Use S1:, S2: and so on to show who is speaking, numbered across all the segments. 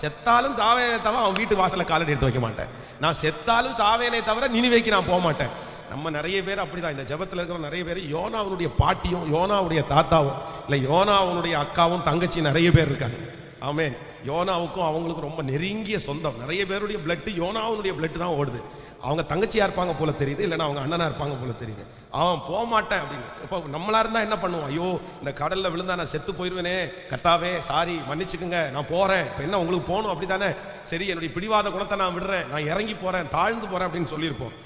S1: செத்தாலும் சாவேனே தவிர அவன் வீட்டு வாசல காலடி எடுத்து வைக்க மாட்டேன். நான் செத்தாலும் சாவேனே தவிர நினிவேக்கு நான் போக மாட்டேன். நம்ம நிறைய பேர் அப்படிதான். இந்த ஜெபத்தில் இருக்கிற நிறைய பேர் யோனாவுடைய பாட்டியும் யோனாவுடைய தாத்தாவும் இல்லை யோனாவுடைய அக்காவும் தங்கச்சி நிறைய பேர் இருக்காங்க. ஆமென். யோனாவுக்கும் அவங்களுக்கும் ரொம்ப நெருங்கிய சொந்தம். நிறைய பேருடைய பிளட்டு யோனாவுடைய பிளட்டு தான் ஓடுது. அவங்க தங்கச்சியா இருப்பாங்க போல தெரியுது, இல்லைன்னா அவங்க அண்ணனா இருப்பாங்க போல தெரியுது. அவன் போக மாட்டேன் அப்படின்னு. இப்போ நம்மளா இருந்தா என்ன பண்ணுவோம்? ஐயோ இந்த கடல்ல விழுந்தா நான் செத்து போயிடுவேனே, கர்த்தாவே சாரி மன்னிச்சுக்குங்க, நான் போறேன். இப்போ என்ன உங்களுக்கு போகணும் அப்படி தானே? சரி என்னுடைய பிடிவாத குணத்தை நான் விடுறேன், நான் இறங்கி போறேன், தாழ்ந்து போறேன் அப்படின்னு சொல்லியிருப்போம்.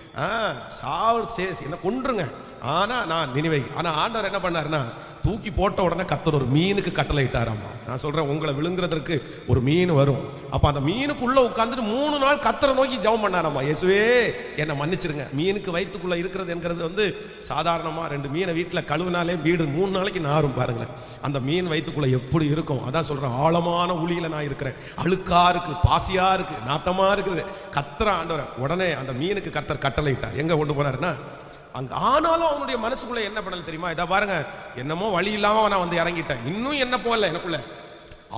S1: என்ன கொன்றுங்க. ஆனா நான் நினைவை. ஆனா ஆண்டவர் என்ன பண்ணாருன்னா தூக்கி போட்ட உடனே கர்த்தர் ஒரு மீனுக்கு கட்டளை இட்டாராமா. நான் சொல்றேன் உங்களை விழுங்குறதுக்கு ஒரு மீன் வரும். அப்ப அந்த மீனுக்குள்ள உட்கார்ந்துட்டு 3 நாள் கர்த்தரை நோக்கி ஜெபம் பண்ணாராமா. இயேசுவே என்னை மன்னிச்சிருங்க. மீனுக்கு வயிற்றுக்குள்ள இருக்கிறது என்கிறது சாதாரணமா 2 மீனை வீட்டுல கழுவுனாலே வீடு 3 நாளைக்கு நாரும் பாருங்களேன். அந்த மீன் வயிற்றுக்குள்ள எப்படி இருக்கும்? அதான் சொல்றேன், ஆழமான உளியில நான் இருக்கிறேன். அழுக்கா இருக்கு, பாசியா இருக்கு, நாத்தமா இருக்குது. கர்த்தர் ஆண்டவர் உடனே அந்த மீனுக்கு கர்த்தர் கட்டளை இட்டார். எங்க கொண்டு போனாருன்னா அங்க. ஆனாலும் அவனுடைய மனசுக்குள்ள என்ன பண்ணல தெரியுமா? இதை பாருங்க, என்னமோ வழி இல்லாம நான் வந்து இறங்கிட்டேன், இன்னும் என்ன போகல எனக்குள்ள.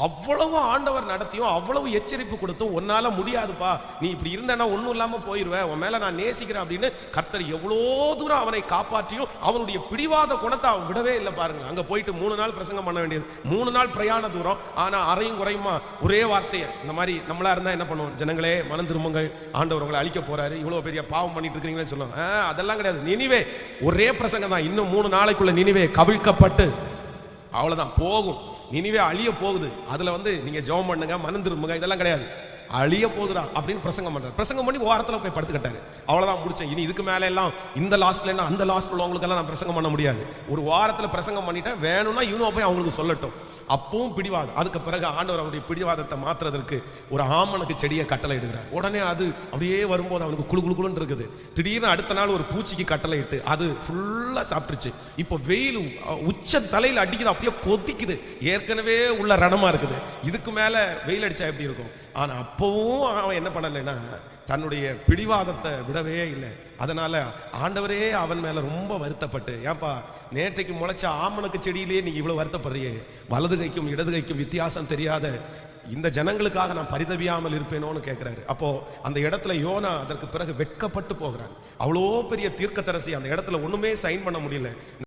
S1: அவ்வளவு ஆண்டவர் நடத்தியும் அவ்வளவு எச்சரிப்பு கொடுத்தும் உன்னால முடியாதுப்பா, நீ இப்படி இருந்தனா ஒன்னும் இல்லாம போயிருவேன், உன் மேல நான் நேசிக்கிறேன் அப்படின்னு கர்த்தர் எவ்வளோ தூரம் அவனை காப்பாற்றியும் அவனுடைய பிடிவாத குணத்தை அவன் விடவே இல்லை பாருங்க. அங்க போயிட்டு 3 நாள் பிரசங்கம் பண்ண வேண்டியது, 3 நாள் பிரயாண தூரம். ஆனா அறையும் குறையுமா ஒரே வார்த்தையை. இந்த மாதிரி நம்மளா இருந்தா என்ன பண்ணுவோம்? ஜனங்களே மனம் திரும்புங்கள், ஆண்டவர் உங்களை அழிக்க போறாரு, இவ்வளவு பெரிய பாவம் பண்ணிட்டு இருக்கிறீங்கன்னு சொல்லுவாங்க. அதெல்லாம் கிடையாது. நினிவே ஒரே பிரசங்கம் தான். இன்னும் 3 நாளைக்குள்ள நினிவே கவிழ்க்கப்பட்டு அவ்வளவுதான் போகும். நினிவே அழிய போகுது. அதுல நீங்க ஜெபம் பண்ணுங்க, மனம் திரும்புங்க, இதெல்லாம் கிடையாது. அழிய போகுதுடா அப்படின்னு பிரசங்கம் பண்றாரு. பிரசங்கம் பண்ணி ஓரத்துல போய் படுத்துக்கிட்டாரு. அவ்வளவுதான் முடிச்சேன். இனி இதுக்கு மேல எல்லாம் இந்த லாஸ்ட்ல எல்லாம் அந்த லாஸ்ட்ல உள்ளவங்களுக்கு எல்லாம் நான் பிரசங்கம் பண்ண முடியாது. ஒரு வாரத்துல பிரசங்கம் பண்ணிட்டேன், வேணும்னா இவனும் போய் அவங்களுக்கு சொல்லட்டும். அப்பவும் பிடிவாதம். அதுக்கு பிறகு ஆண்டவர் அவருடைய பிடிவாதத்தை மாத்துறதுக்கு ஒரு ஆமனுக்கு செடியை கட்டளை இடுகிறார். உடனே அது அப்படியே வரும்போது அவனுக்கு குழு குழுன்னு இருக்குது. திடீர்னு அடுத்த நாள் ஒரு பூச்சிக்கு கட்டளை இட்டு அது ஃபுல்லா சாப்பிட்டுருச்சு. இப்போ வெயில் உச்ச தலையில அடிக்குது, அப்படியே கொதிக்குது. ஏற்கனவே உள்ள ரணமா இருக்குது, இதுக்கு மேல வெயில் அடிச்சா எப்படி இருக்கும்? ஆனா அப்பவும் அவன் என்ன பண்ணலைன்னா தன்னுடைய பிடிவாதத்தை விடவே இல்லை. அதனால ஆண்டவரே அவன் மேல ரொம்ப வருத்தப்பட்டு, ஏன்பா நேற்றைக்கு முளைச்ச ஆமணக்கு செடியிலேயே நீங்க இவ்வளவு வருத்தப்படுறியே, வலது கைக்கும் இடது கைக்கும் வித்தியாசம் தெரியாத இந்த ஜனங்களுக்காக நான் பரிதவியாமல் இருப்பேனோன்னு கேட்கிறாரு. அப்போ அந்த இடத்துல யோனா அதற்கு பிறகு வெட்கப்பட்டு போகிறான். அவ்வளோ பெரிய தீர்க்கதரிசி அந்த இடத்துல ஒண்ணுமே சைன் பண்ண முடியல.